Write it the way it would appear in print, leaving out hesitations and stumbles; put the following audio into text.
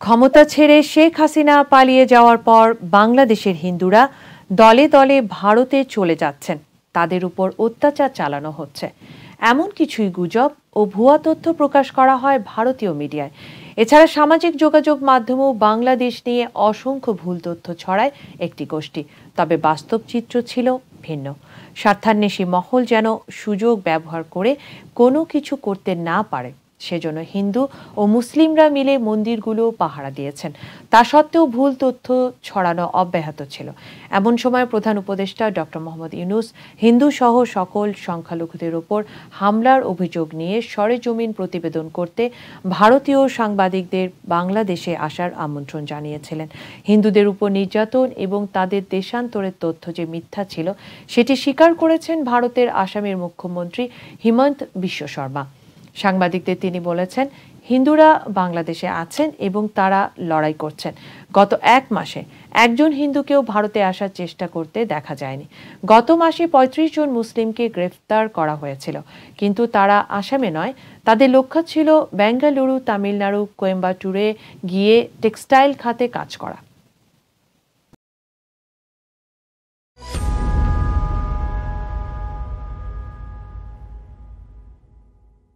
ক্ষমতা ছেড়ে শেখ হাসিনা পালিয়ে যাওয়ার পর বাংলাদেশের হিন্দুরা দলে দলে ভারতে চলে যাচ্ছেন, তাদের উপর অত্যাচার চালানো হচ্ছে, এমন কিছুই গুজব ও ভুয়া তথ্য প্রকাশ করা হয় ভারতীয় মিডিয়ায়। এছাড়া সামাজিক যোগাযোগ মাধ্যমেও বাংলাদেশ নিয়ে অসংখ্য ভুল তথ্য ছড়ায় একটি গোষ্ঠী। তবে বাস্তব চিত্র ছিল ভিন্ন। স্বার্থান্বেষী মহল যেন সুযোগ ব্যবহার করে কোনো কিছু করতে না পারে, সেজন্য হিন্দু ও মুসলিমরা মিলে মন্দিরগুলো পাহারা দিয়েছেন। তা সত্ত্বেও ভুল তথ্য ছড়ানো অব্যাহত ছিল। এমন সময় প্রধান উপদেষ্টা ডক্টর মোহাম্মদ ইউনূস হিন্দু সহ সকল সংখ্যালঘুদের ওপর হামলার অভিযোগ নিয়ে সরেজমিন প্রতিবেদন করতে ভারতীয় সাংবাদিকদের বাংলাদেশে আসার আমন্ত্রণ জানিয়েছিলেন। হিন্দুদের উপর নির্যাতন এবং তাদের দেশান্তরের তথ্য যে মিথ্যা ছিল, সেটি স্বীকার করেছেন ভারতের আসামের মুখ্যমন্ত্রী হিমন্ত বিশ্ব শর্মা। সাংবাদিকদের তিনি বলেছেন, হিন্দুরা বাংলাদেশে আছেন এবং তারা লড়াই করছেন। গত এক মাসে একজন হিন্দুকেও ভারতে আসার চেষ্টা করতে দেখা যায়নি। গত মাসে ৩৫ জন মুসলিমকে গ্রেফতার করা হয়েছিল, কিন্তু তারা আসামে নয়। তাদের লক্ষ্য ছিল বেঙ্গালুরু, তামিলনাড়ু, কোয়েম্বাটুরে গিয়ে টেক্সটাইল খাতে কাজ করা।